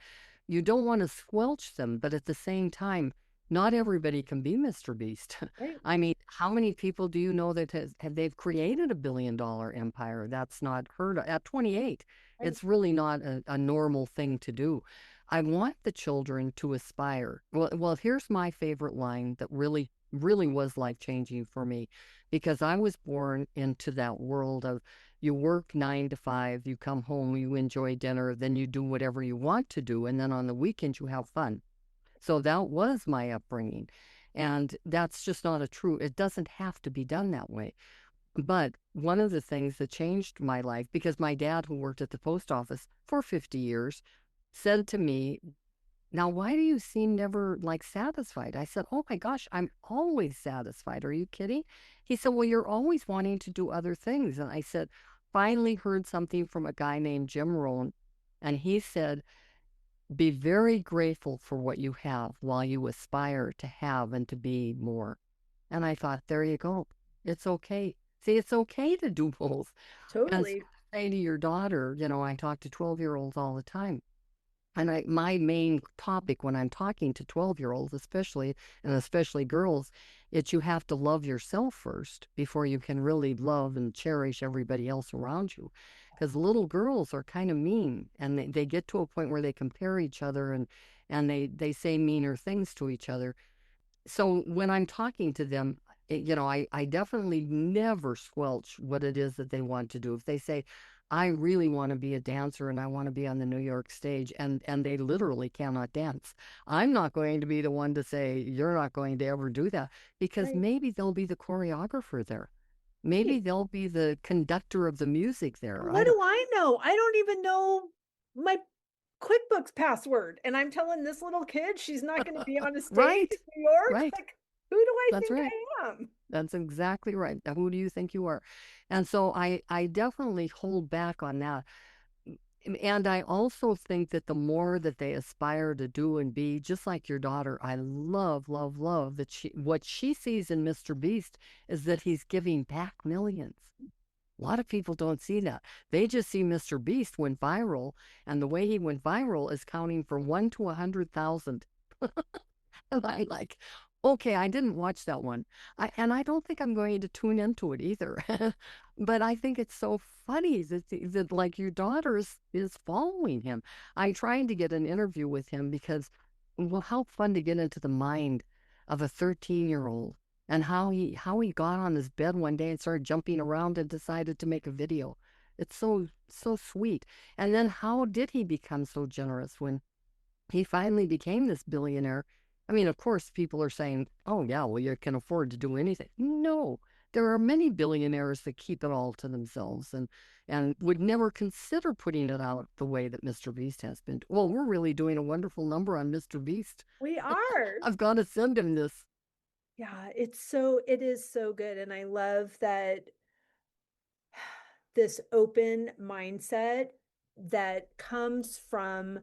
You don't want to squelch them, but at the same time, not everybody can be Mr. Beast. Right. I mean, how many people do you know that have they've created $1 billion empire? That's not heard of. At 28. Right. It's really not a normal thing to do. I want the children to aspire. Well, here's my favorite line that really, really was life changing for me because I was born into that world of you work 9 to 5, you come home, you enjoy dinner, then you do whatever you want to do. And then on the weekends, you have fun. So that was my upbringing. And that's just not a true, it doesn't have to be done that way. But one of the things that changed my life, because my dad, who worked at the post office for 50 years, said to me, now, why do you seem never like satisfied? I said, oh my gosh, I'm always satisfied. Are you kidding? He said, well, you're always wanting to do other things. And I said, finally heard something from a guy named Jim Rohn. And he said, be very grateful for what you have while you aspire to have and to be more. And I thought, there you go. It's okay. See, it's okay to do both. And so Totally. say to your daughter, I talk to 12-year-olds all the time. And my main topic when I'm talking to 12-year-olds, especially, and especially girls, is you have to love yourself first before you can really love and cherish everybody else around you. Because little girls are kind of mean and they get to a point where they compare each other and they say meaner things to each other. So when I'm talking to them, I definitely never squelch what it is that they want to do. If they say, I really want to be a dancer and I want to be on the New York stage, and they literally cannot dance, I'm not going to be the one to say, you're not going to ever do that, because Right. maybe they'll be the choreographer there. Maybe Right. they'll be the conductor of the music there. I What don't, do I know? I don't even know my QuickBooks password. And I'm telling this little kid she's not going to be on a stage right, in New York. right. Like, who do I That's think right. I am? That's exactly right. Now, who do you think you are? And so I definitely hold back on that. And I also think that the more that they aspire to do and be, just like your daughter, I love, love, love that what she sees in Mr. Beast is that he's giving back millions. A lot of people don't see that. They just see Mr. Beast went viral, and the way he went viral is counting from 1 to 100,000. And I like, okay, I didn't watch that one. And I don't think I'm going to tune into it either. But I think it's so funny that like your daughter is following him. I tried to get an interview with him because, well, how fun to get into the mind of a 13-year-old and how he got on his bed one day and started jumping around and decided to make a video. It's so sweet. And then how did he become so generous when he finally became this billionaire? I mean, of course, people are saying, oh, yeah, well, you can afford to do anything. No, there are many billionaires that keep it all to themselves and would never consider putting it out the way that Mr. Beast has been. Well, we're really doing a wonderful number on Mr. Beast. We are. I've got to send him this. Yeah, it is so good. And I love that this open mindset that comes from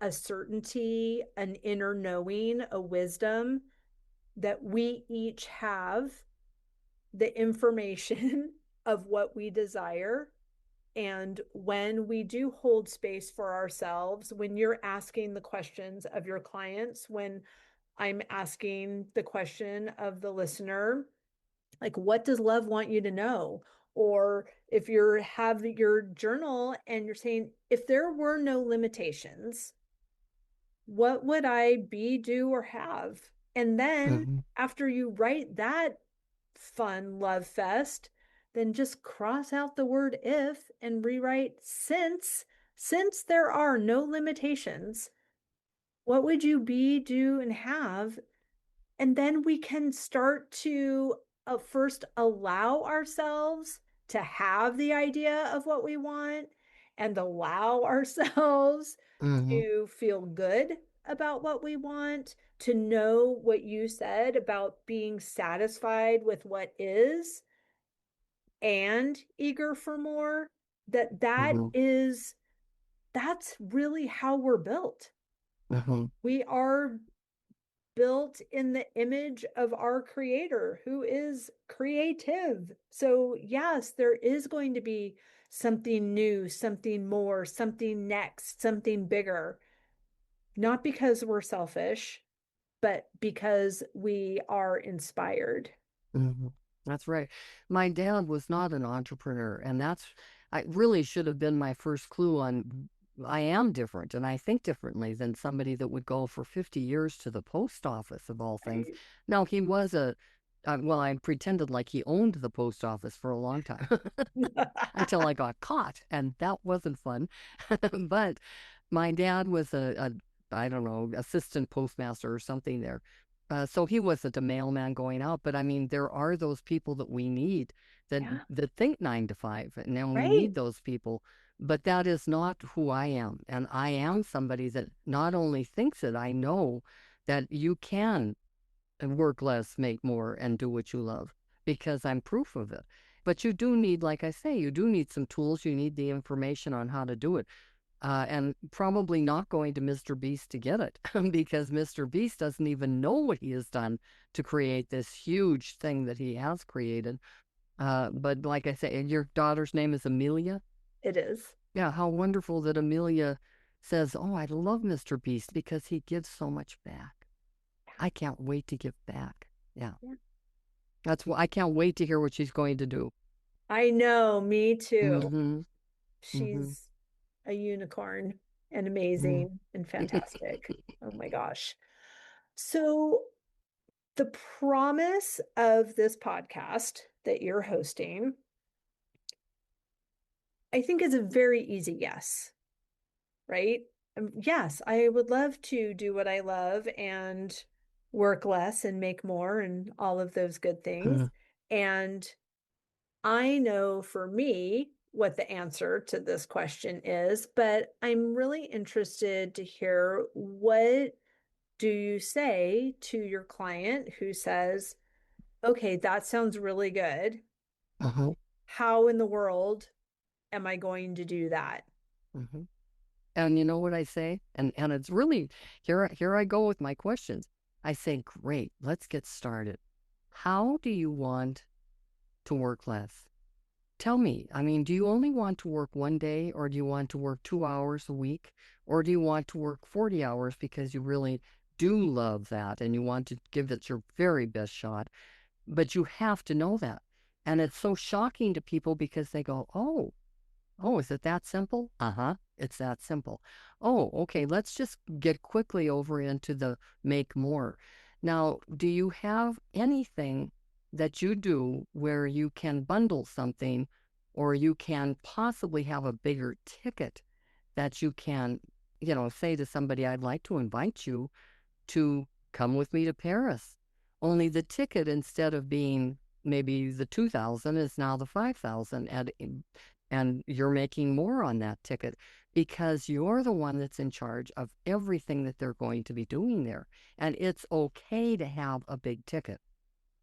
a certainty, an inner knowing, a wisdom that we each have the information of what we desire. And when we do hold space for ourselves, when you're asking the questions of your clients, when I'm asking the question of the listener, like, what does love want you to know? Or if you have your journal and you're saying, if there were no limitations, what would I be, do, or have? And then Mm-hmm. after you write that fun love fest, then just cross out the word if and rewrite since there are no limitations, what would you be, do, and have? And then we can start to first allow ourselves to have the idea of what we want and allow ourselves Mm-hmm. to feel good about what we want, to know what you said about being satisfied with what is and eager for more, Mm-hmm. that's really how we're built. Mm-hmm. We are built in the image of our creator who is creative. So, yes, there is going to be something new, something more, something next, something bigger, not because we're selfish, but because we are inspired. Mm-hmm. That's right. My dad was not an entrepreneur, and I really should have been my first clue on I am different and I think differently than somebody that would go for 50 years to the post office of all things. Right? Now, he was well, I pretended like he owned the post office for a long time until I got caught, and that wasn't fun. But my dad was I don't know, assistant postmaster or something there. So he wasn't a mailman going out, but I mean, there are those people that we need that Yeah, think 9 to 5, and then we right. need those people. But that is not who I am, and I am somebody that not only thinks it, I know that you can work less, make more, and do what you love because I'm proof of it. But you do need, like I say, you do need some tools. You need the information on how to do it. And probably not going to Mr. Beast to get it because Mr. Beast doesn't even know what he has done to create this huge thing that he has created. But like I say, and your daughter's name is Amelia. It is. Yeah, how wonderful that Amelia says, "Oh, I love Mr. Beast because he gives so much back. I can't wait to give back." Yeah, Yeah. that's why I can't wait to hear what she's going to do. I know, me too. Mm-hmm. Mm-hmm. She's a unicorn and Mm-hmm. amazing and fantastic. Oh my gosh. So, the promise of this podcast that you're hosting, I think, is a very easy yes, right? Yes, I would love to do what I love and work less and make more and all of those good things. And I know for me what the answer to this question is, but I'm really interested to hear, what do you say to your client who says, okay, that sounds really good. Uh-huh. How in the world am I going to do that? Mm-hmm. And you know what I say? And it's really here I go with my questions. I say, "Great, let's get started. How do you want to work less? Tell me. I mean, do you only want to work 1 day, or do you want to work 2 hours a week, or do you want to work 40 hours because you really do love that and you want to give it your very best shot? But you have to know that." And it's so shocking to people because they go, "Oh, is it that simple?" Uh-huh, it's that simple. "Oh, okay, let's just get quickly over into the make more." Now, do you have anything that you do where you can bundle something, or you can possibly have a bigger ticket that you can, say to somebody, "I'd like to invite you to come with me to Paris." Only the ticket, instead of being maybe the 2,000, is now the 5,000, and you're making more on that ticket because you're the one that's in charge of everything that they're going to be doing there. And it's okay to have a big ticket.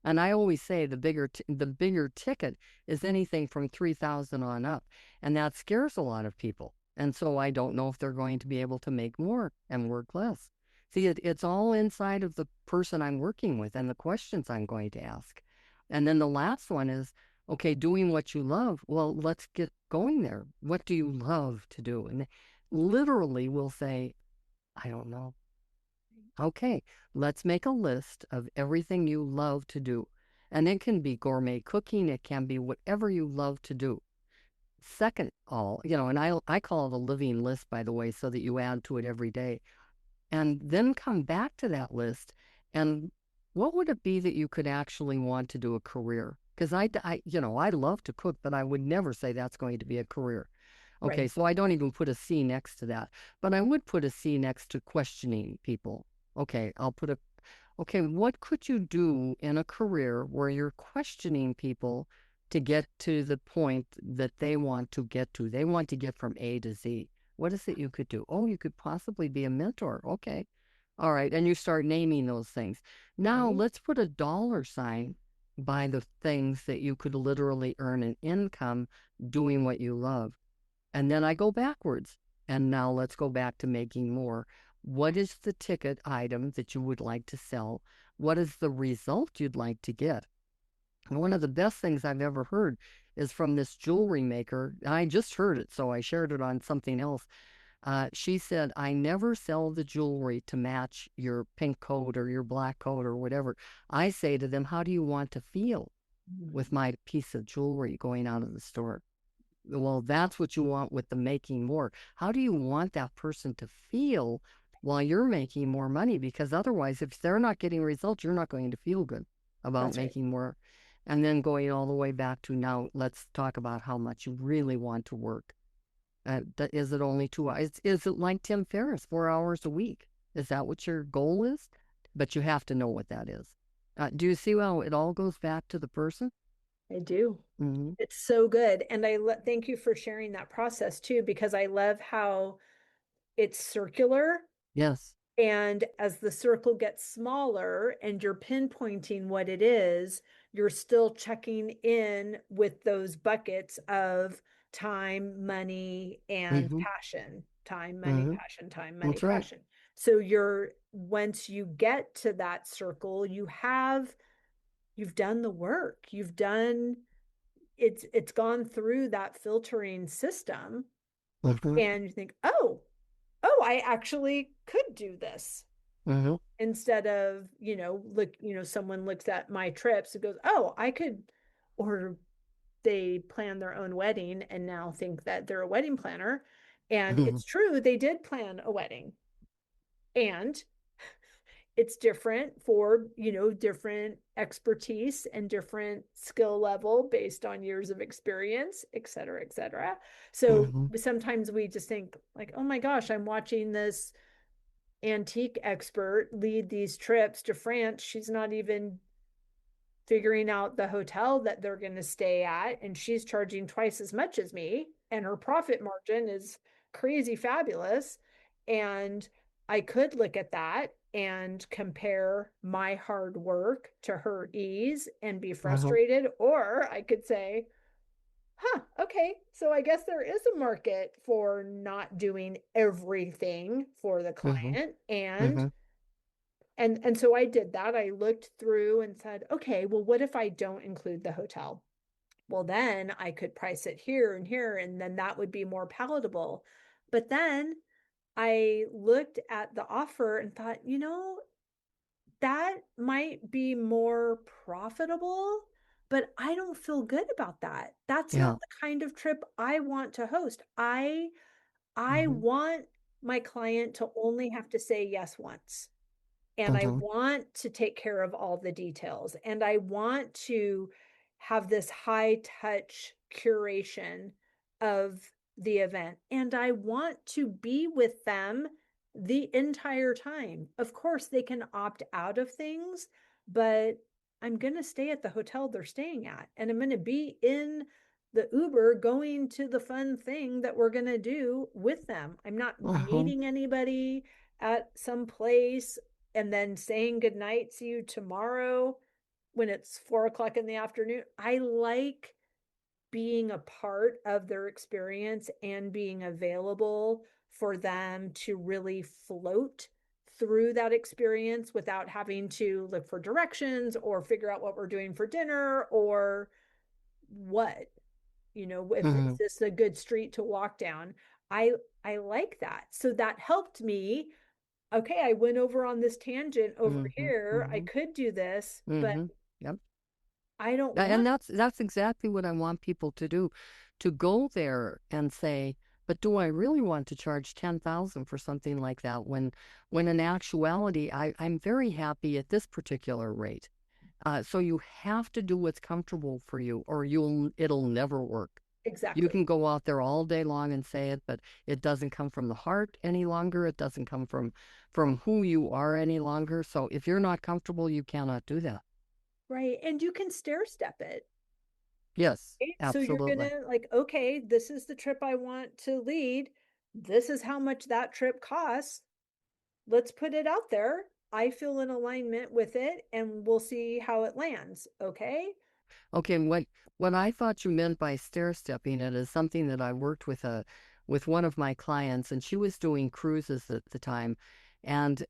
And I always say the bigger ticket is anything from 3,000 on up, and that scares a lot of people. And so I don't know if they're going to be able to make more and work less. See, it's all inside of the person I'm working with and the questions I'm going to ask. And then the last one is, okay, doing what you love. Well, let's get going there. What do you love to do? And literally will say, "I don't know." Okay, let's make a list of everything you love to do. And it can be gourmet cooking, it can be whatever you love to do. Second, and I call it a living list, by the way, so that you add to it every day. And then come back to that list and what would it be that you could actually want to do a career? Because I love to cook, but I would never say that's going to be a career. Okay, Right. so I don't even put a C next to that, but I would put a C next to questioning people. Okay, okay, what could you do in a career where you're questioning people to get to the point that they want to get to? They want to get from A to Z. What is it you could do? Oh, you could possibly be a mentor. Okay. All right. And you start naming those things. Now Right. let's put a dollar sign by the things that you could literally earn an income doing what you love. And then I go backwards. And now let's go back to making more. What is the ticket item that you would like to sell? What is the result you'd like to get? And one of the best things I've ever heard is from this jewelry maker. I just heard it, so I shared it on something else. She said, I never sell the jewelry to match your pink coat or your black coat or whatever. I say to them, how do you want to feel Mhm. with my piece of jewelry going out of the store? Well, that's what you want with the making more. How do you want that person to feel while you're making more money? Because otherwise, if they're not getting results, you're not going to feel good about That's right. making more. And then going all the way back to now, let's talk about how much you really want to work. Is it only 2 hours? Is it like Tim Ferriss, 4 hours a week? Is that what your goal is? But you have to know what that is. Do you see how it all goes back to the person? I do. Mm-hmm. It's so good. And thank you for sharing that process too, because I love how it's circular. Yes. And as the circle gets smaller and you're pinpointing what it is, you're still checking in with those buckets of time, money, and Mm-hmm. passion. Time, money, Mm-hmm. passion, time, money, That's right. passion. So once you get to that circle, you've done the work. It's gone through that filtering system Mm-hmm. and you think, I actually could do this Mm-hmm. instead of, someone looks at my trips and goes, oh, I could, or they plan their own wedding and now think that they're a wedding planner. And Mm-hmm. it's true, they did plan a wedding. And it's different for, different expertise and different skill level based on years of experience, et cetera, et cetera. So Mm-hmm. sometimes we just think like, oh my gosh, I'm watching this antique expert lead these trips to France. She's not even figuring out the hotel that they're going to stay at, and she's charging twice as much as me, and her profit margin is crazy fabulous. And I could look at that and compare my hard work to her ease and be Mm-hmm. frustrated, or I could say, okay, so I guess there is a market for not doing everything for the Mm-hmm. client. And Mm-hmm. and so I did that. I looked through and said, okay, well, what if I don't include the hotel? Well, then I could price it here and here, and then that would be more palatable. But then I looked at the offer and thought, that might be more profitable, but I don't feel good about that. That's not Yeah. the kind of trip I want to host. I Mm-hmm. want my client to only have to say yes once. And I Mm-hmm. want to take care of all the details. And I want to have this high touch curation of the event. And I want to be with them the entire time. Of course, they can opt out of things, but I'm going to stay at the hotel they're staying at. And I'm going to be in the Uber going to the fun thing that we're going to do with them. I'm not Mm-hmm. meeting anybody at some place and then saying goodnight, see you tomorrow when it's 4 o'clock in the afternoon. I like being a part of their experience and being available for them to really float through that experience without having to look for directions or figure out what we're doing for dinner or what, if Mm-hmm. is this a good street to walk down. I I like that. So that helped me okay, I went over on this tangent over Mm-hmm. here. I Mm-hmm. could do this, but Mm-hmm. Yep. I don't And want. that's exactly what I want people to do, to go there and say, but do I really want to charge 10,000 for something like that when in actuality I'm very happy at this particular rate. So you have to do what's comfortable for you, or it'll never work. You Exactly. can go out there all day long and say it, but it doesn't come from the heart any longer. It doesn't come from who you are any longer. So if you're not comfortable, you cannot do that. Right. And you can stair step it. Yes, Right? So you're absolutely. gonna like, okay, this is the trip I want to lead. This is how much that trip costs. Let's put it out there. I feel in alignment with it and we'll see how it lands. Okay. Okay, and what I thought you meant by stair stepping it is something that I worked with one of my clients, and she was doing cruises at the time. And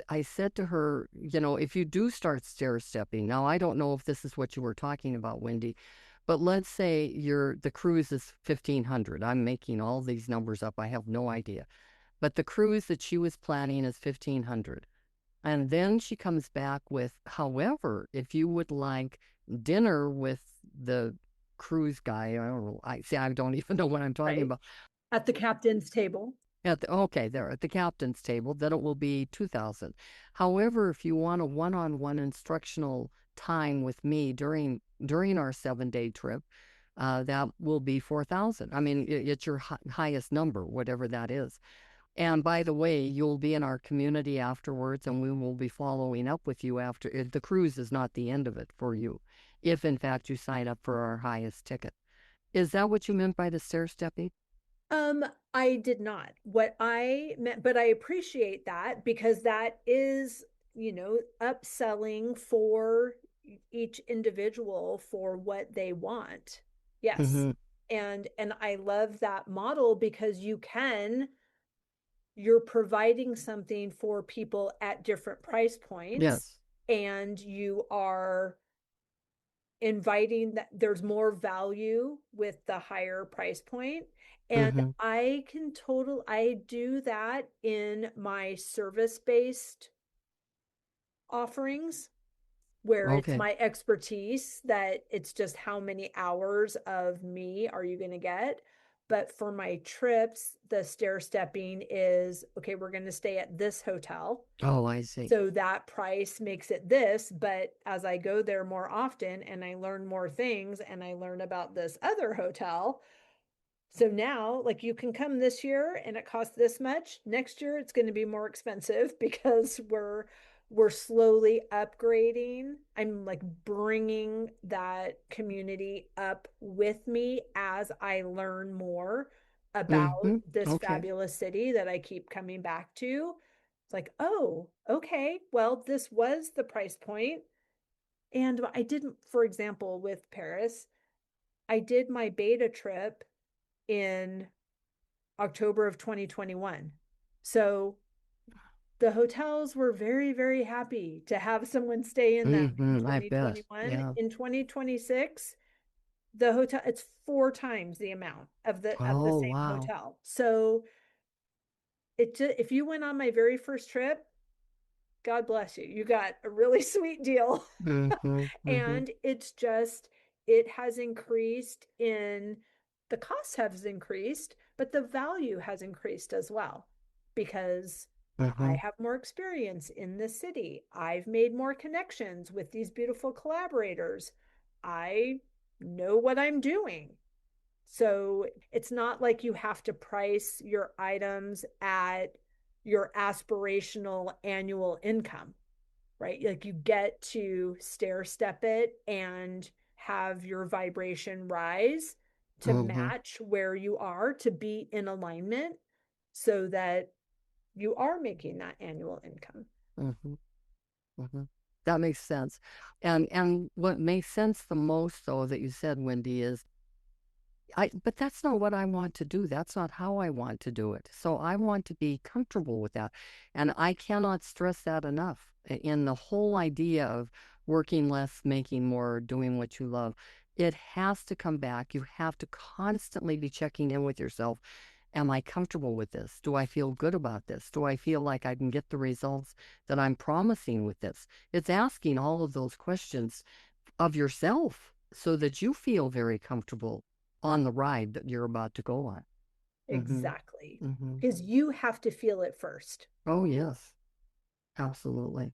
I said to her, if you do start stair stepping, now I don't know if this is what you were talking about, Wendy, but let's say the cruise is 1,500. I'm making all these numbers up. I have no idea. But the cruise that she was planning is 1,500. And then she comes back with, however, if you would like dinner with the cruise guy, I see, I don't even know what I'm talking Right. about. At the captain's table. Okay, there at the captain's table, then it will be 2,000. However, if you want a one-on-one instructional time with me during our 7-day trip, that will be 4,000. I mean, it's your highest number, whatever that is. And by the way, you'll be in our community afterwards, and we will be following up with you after. The cruise is not the end of it for you, if in fact you sign up for our highest ticket. Is that what you meant by the stair stepping? Um, I did not. What I meant, but I appreciate that because that is, upselling for each individual for what they want. Yes. Mm-hmm. And I love that model because you're providing something for people at different price points Yes. and you are inviting that there's more value with the higher price point. And Mm-hmm. I do that in my service based offerings where it's Okay. my expertise that it's just how many hours of me are you going to get. But for my trips, the stair stepping is okay, we're going to stay at this hotel. Oh, I see. So that price makes it this, but as I go there more often and I learn more things and I learn about this other hotel, so now, like you can come this year and it costs this much. Next year it's going to be more expensive because we're slowly upgrading. I'm like bringing that community up with me as I learn more about Mm-hmm. this Okay. fabulous city that I keep coming back to. It's like, oh, okay. Well, this was the price point. And I didn't, for example, with Paris, I did my beta trip in October of 2021. So the hotels were very, very happy to have someone stay in them in Mm-hmm. I bet. 2021. Yeah. In 2026, the hotel it's 4 times the amount of the Oh, same wow. hotel. So if you went on my very first trip, God bless you. You got a really sweet deal. Mm-hmm. Mm-hmm. And it has increased in the cost has increased, but the value has increased as well because I Mm-hmm. have more experience in the city. I've made more connections with these beautiful collaborators. I know what I'm doing. So it's not like you have to price your items at your aspirational annual income, right? Like you get to stair step it and have your vibration rise to Mm-hmm. match where you are to be in alignment so that you are making that annual income. Mm-hmm. Mm-hmm. That makes sense. And what makes sense the most, though, that you said, Wendy, is but that's not what I want to do. That's not how I want to do it. So I want to be comfortable with that. And I cannot stress that enough in the whole idea of working less, making more, doing what you love. It has to come back. You have to constantly be checking in with yourself Am I comfortable with this? Do I feel good about this? Do I feel like I can get the results that I'm promising with this? It's asking all of those questions of yourself so that you feel very comfortable on the ride that you're about to go on. Exactly. Mm-hmm. Because you have to feel it first. Oh, yes, absolutely.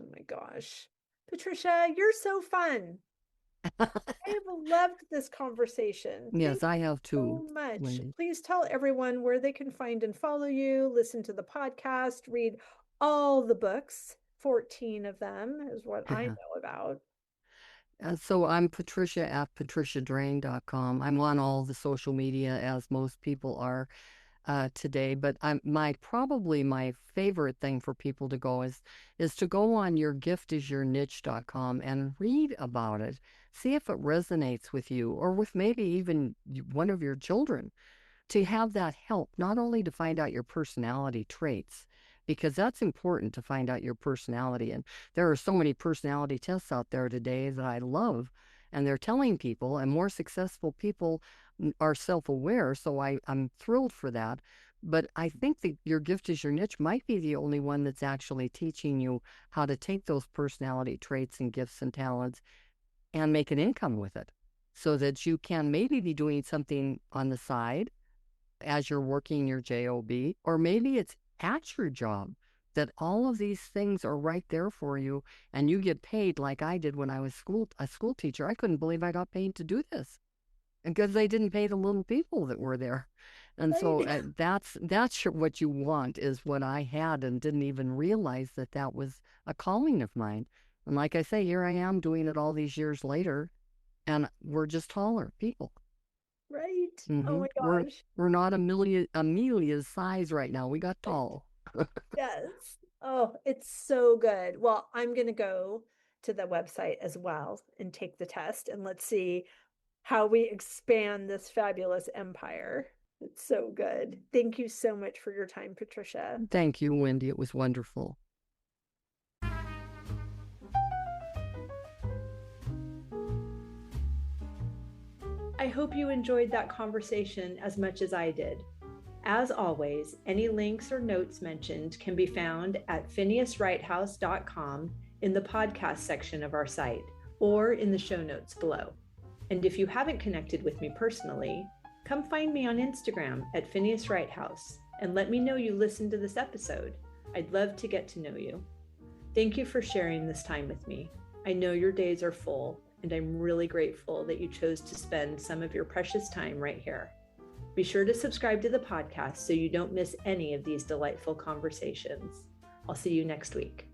Oh my gosh. Patricia, you're so fun. I have loved this conversation. Thank Yes, I you have so too, much. Wendy. Please tell everyone where they can find and follow you, listen to the podcast, read all the books. 14 of them is what I know about. So I'm Patricia at patriciadrain.com. I'm on all the social media as most people are today, but probably my favorite thing for people to go is to go on yourgiftisyourniche.com and read about it. See if it resonates with you or with maybe even one of your children, to have that help, not only to find out your personality traits, because that's important to find out your personality. And there are so many personality tests out there today that I love, and they're telling people, and more successful people are self-aware. So I'm thrilled for that. But I think that your gift is your niche might be the only one that's actually teaching you how to take those personality traits and gifts and talents and make an income with it, so that you can maybe be doing something on the side as you're working your job, or maybe it's at your job, that all of these things are right there for you, and you get paid like I did when I was a school teacher. I couldn't believe I got paid to do this, because they didn't pay the little people that were there. And so Right. that's what you want, is what I had, and didn't even realize that that was a calling of mine. And like I say, here I am doing it all these years later, and we're just taller people. Right. Oh Mm-hmm. my We're gosh. we're not Amelia's size right now. We got Right. tall. Yes. Oh, it's so good. Well, I'm going to go to the website as well and take the test, and let's see how we expand this fabulous empire. It's so good. Thank you so much for your time, Patricia. Thank you, Wendy. It was wonderful. I hope you enjoyed that conversation as much as I did. As always, any links or notes mentioned can be found at phineaswrighthouse.com in the podcast section of our site, or in the show notes below. And if you haven't connected with me personally, come find me on Instagram at Phineas Wrighthouse and let me know you listened to this episode. I'd love to get to know you. Thank you for sharing this time with me. I know your days are full, and I'm really grateful that you chose to spend some of your precious time right here. Be sure to subscribe to the podcast so you don't miss any of these delightful conversations. I'll see you next week.